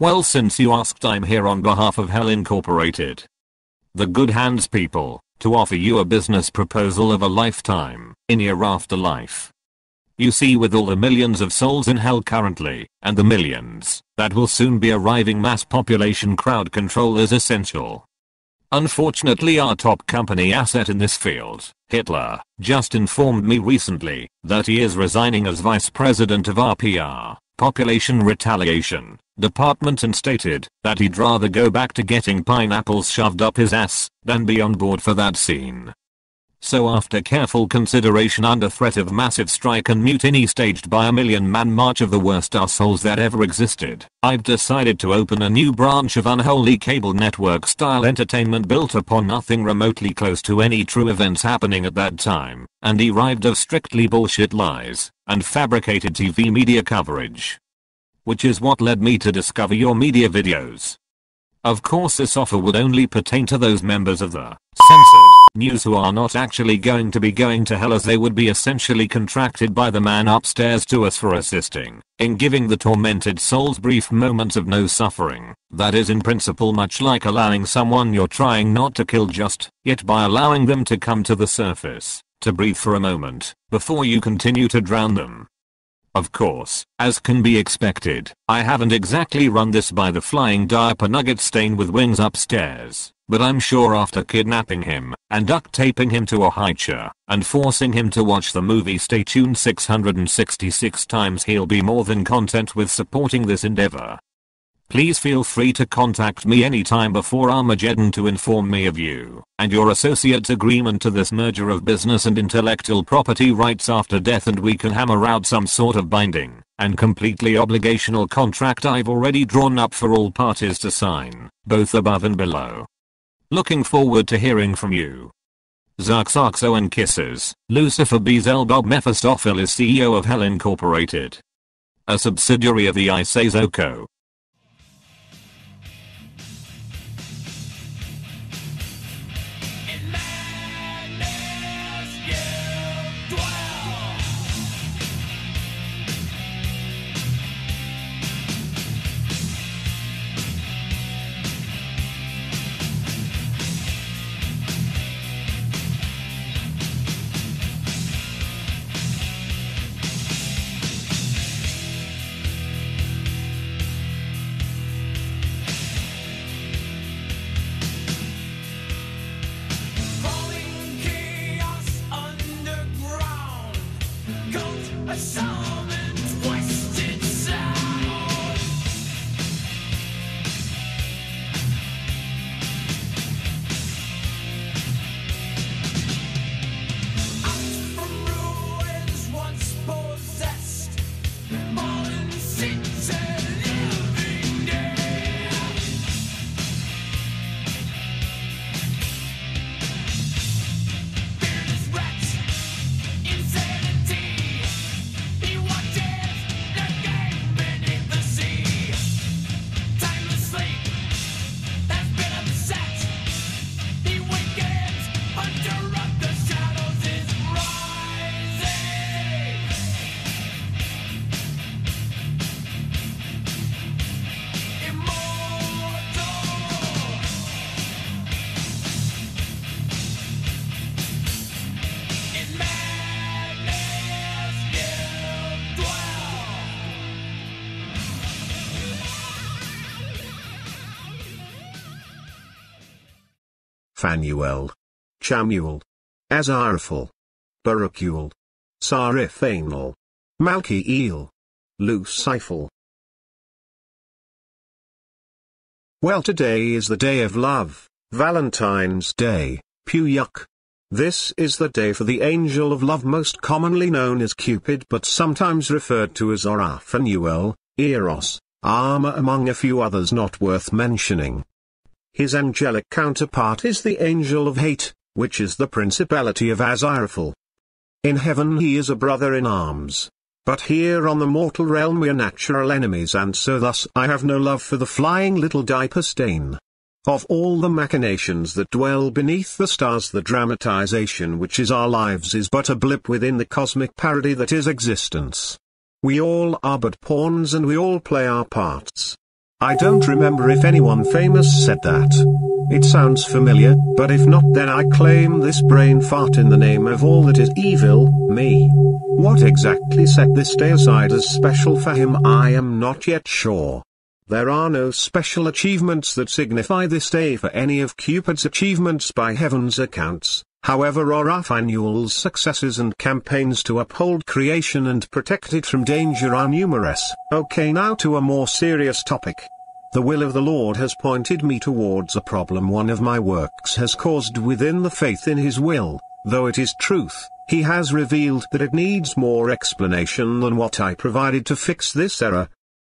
Well, since you asked, I'm here on behalf of Hell Incorporated, the Good Hands people, to offer you a business proposal of a lifetime in your afterlife. You see, with all the millions of souls in hell currently, and the millions that will soon be arriving, mass population crowd control is essential. Unfortunately, our top company asset in this field, Hitler, just informed me recently that he is resigning as vice president of our PR, population retaliation, department, and stated that he'd rather go back to getting pineapples shoved up his ass than be on board for that scene. So after careful consideration, under threat of massive strike and mutiny staged by a million-man march of the worst assholes that ever existed, I've decided to open a new branch of unholy cable network style entertainment built upon nothing remotely close to any true events happening at that time, and derived of strictly bullshit lies and fabricated TV media coverage. Which is what led me to discover your media videos. Of course, this offer would only pertain to those members of the censored news who are not actually going to be going to hell, as they would be essentially contracted by the man upstairs to us for assisting in giving the tormented souls brief moments of no suffering. That is in principle much like allowing someone you're trying not to kill just yet by allowing them to come to the surface to breathe for a moment before you continue to drown them. Of course, as can be expected, I haven't exactly run this by the flying diaper nugget stain with wings upstairs, but I'm sure after kidnapping him and duct taping him to a high chair and forcing him to watch the movie Stay Tuned 666 times, he'll be more than content with supporting this endeavor. Please feel free to contact me anytime before Armageddon to inform me of you and your associates' agreement to this merger of business and intellectual property rights after death, and we can hammer out some sort of binding and completely obligational contract I've already drawn up for all parties to sign, both above and below. Looking forward to hearing from you. Zarksaxo and kisses. Lucifer Beelzebub Mephistopheles, CEO of Hell Incorporated, a subsidiary of the Isazoko. Phanuel, Chamuel, Azaraphael, Baruchuel, Sariphanel, Malchiel, Luciphal. Well, today is the day of love, Valentine's Day, Puyuk. This is the day for the angel of love, most commonly known as Cupid but sometimes referred to as Phanuel, Eros, Arma, among a few others not worth mentioning. His angelic counterpart is the angel of hate, which is the principality of Azaraphael. In heaven he is a brother in arms. But here on the mortal realm we are natural enemies, and so thus I have no love for the flying little diaper stain. Of all the machinations that dwell beneath the stars, the dramatization which is our lives is but a blip within the cosmic parody that is existence. We all are but pawns and we all play our parts. I don't remember if anyone famous said that. It sounds familiar, but if not, then I claim this brain fart in the name of all that is evil, me. What exactly set this day aside as special for him I am not yet sure. There are no special achievements that signify this day for any of Cupid's achievements by heaven's accounts, however Phanuel's successes and campaigns to uphold creation and protect it from danger are numerous. Okay, now to a more serious topic. The will of the Lord has pointed me towards a problem one of my works has caused within the faith in His will. Though it is truth, He has revealed that it needs more explanation than what I provided to fix this error.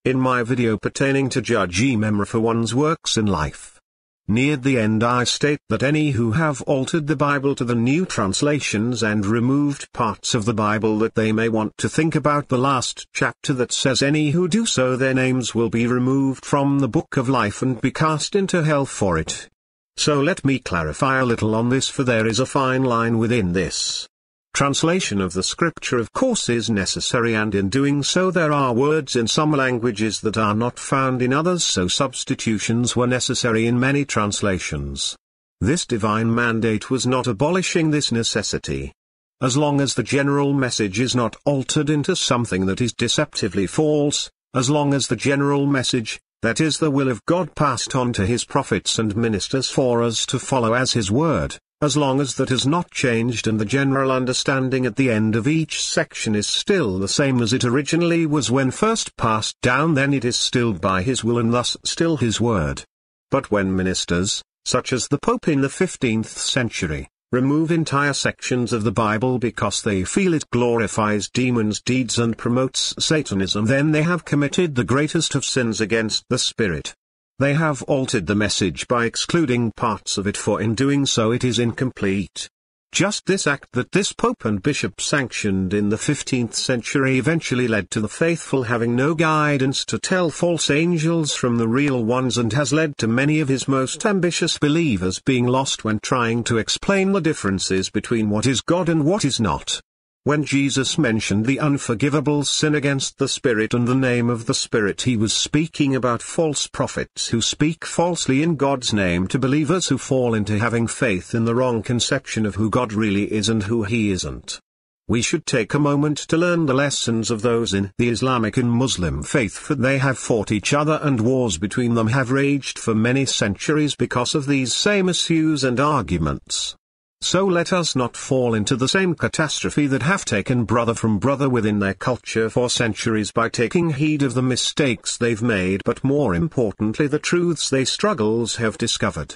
In my video pertaining to judge memra for one's works in life, near the end I state that any who have altered the Bible to the new translations and removed parts of the Bible that they may want to think about the last chapter that says any who do so their names will be removed from the book of life and be cast into hell for it. So let me clarify a little on this, for there is a fine line within this. Translation of the scripture of course is necessary, and in doing so there are words in some languages that are not found in others, so substitutions were necessary in many translations. This divine mandate was not abolishing this necessity. As long as the general message is not altered into something that is deceptively false, as long as the general message, that is the will of God, passed on to His prophets and ministers for us to follow as His word, as long as that has not changed and the general understanding at the end of each section is still the same as it originally was when first passed down, then it is still by His will and thus still His word. But when ministers, such as the Pope in the 15th century, remove entire sections of the Bible because they feel it glorifies demons' deeds and promotes Satanism, then they have committed the greatest of sins against the Spirit. They have altered the message by excluding parts of it, for in doing so it is incomplete. Just this act that this Pope and Bishop sanctioned in the 15th century eventually led to the faithful having no guidance to tell false angels from the real ones, and has led to many of his most ambitious believers being lost when trying to explain the differences between what is God and what is not. When Jesus mentioned the unforgivable sin against the Spirit and the name of the Spirit, He was speaking about false prophets who speak falsely in God's name to believers who fall into having faith in the wrong conception of who God really is and who He isn't. We should take a moment to learn the lessons of those in the Islamic and Muslim faith, for they have fought each other and wars between them have raged for many centuries because of these same issues and arguments. So let us not fall into the same catastrophe that have taken brother from brother within their culture for centuries by taking heed of the mistakes they've made, but more importantly the truths they struggles have discovered.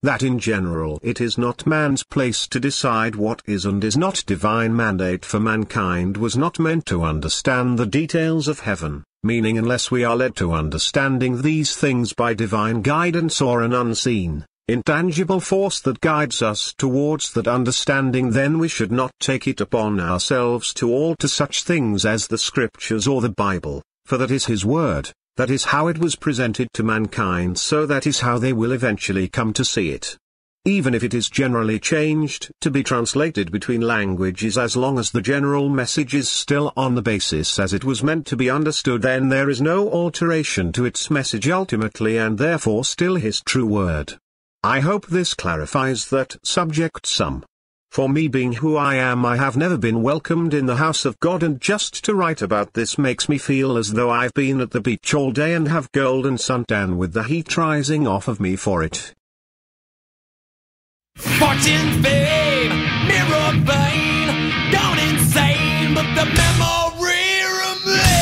That in general it is not man's place to decide what is and is not. Divine mandate for mankind was not meant to understand the details of heaven, meaning unless we are led to understanding these things by divine guidance or an unseen, intangible force that guides us towards that understanding, then we should not take it upon ourselves to alter such things as the scriptures or the Bible, for that is His word, that is how it was presented to mankind, so that is how they will eventually come to see it. Even if it is generally changed to be translated between languages, as long as the general message is still on the basis as it was meant to be understood, then there is no alteration to its message ultimately, and therefore still His true word. I hope this clarifies that subject some. For me, being who I am, I have never been welcomed in the house of God, and just to write about this makes me feel as though I've been at the beach all day and have golden suntan with the heat rising off of me for it. Fortune, fame, mirror vein, gone insane, but the memory remains.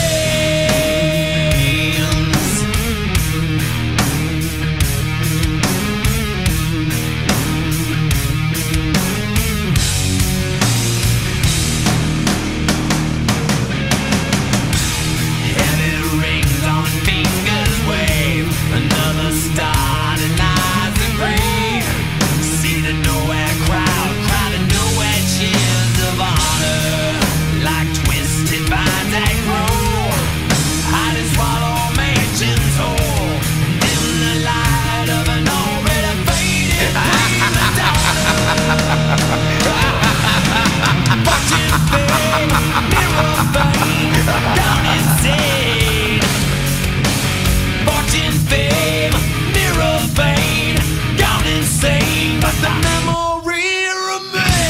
Heavy rings on fingers wave, another star denies the grave. See the nowhere crowd of nowhere cheers of honor, like twisted vines that grow, hide and swallow mansions whole, dim the light of an already faded prima donna. Fortune, fame, mirror vein, gone insane. Fortune, fame, mirror vein, gone insane, but the memory remains.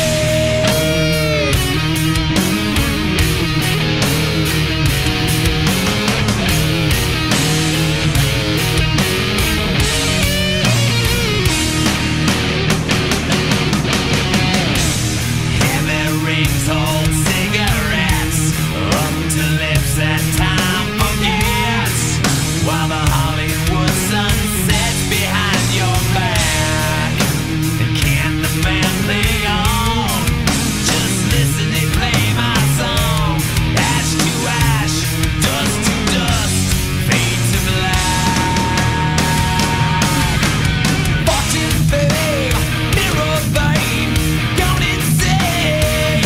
Heavy rings hold cigarettes up to lips that time forgets, while the Hollywood sun sets behind your back. And can the band play on? Just listen, they play my song. Ash to ash, dust to dust, fade to black. Fortune, fame, mirror vein, gone insane.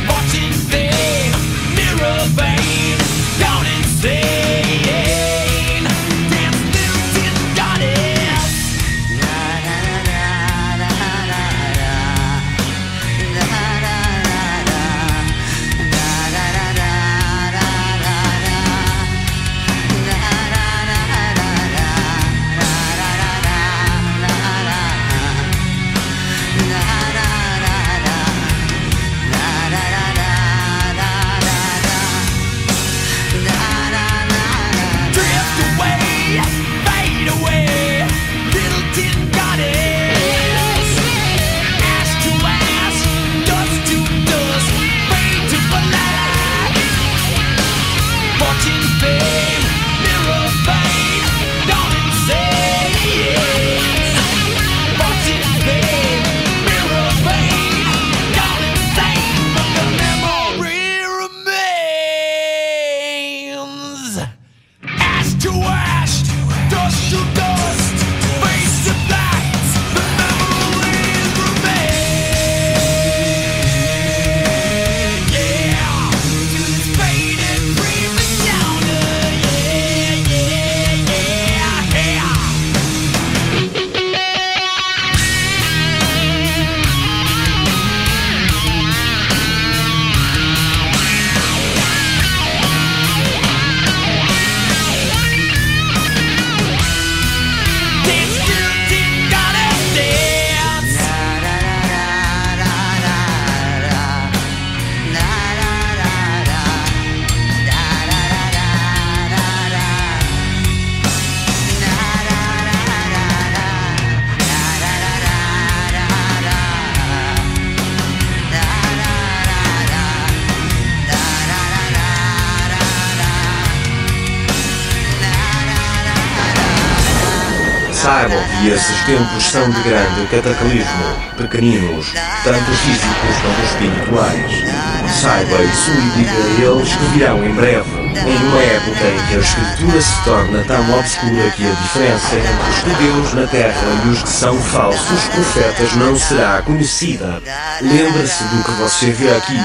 Fortune, fame, mirror vein, gone insane. Dance, little tin goddess. Drift away, fade away, little tin goddess. Ash to ash, dust to dust, fade to black. Fortune, fame, mirror vein, gone insane. Fortune, fame, mirror vein, gone insane, but the memory remains. Ash to ash, dust to dust, face to black, the memories remain. Yeah, to this faded prima donna. Yeah, yeah, yeah, yeah. Dance, little tin goddess, dance. Saibam que esses tempos são de grande cataclismo, pequeninos, tanto físicos como espirituais. Saiba isso e diga a eles que virão em breve, em uma época em que a escritura se torna tão obscura que a diferença entre os de Deus na terra e os que são falsos profetas não será conhecida. Lembre-se do que você vê aqui.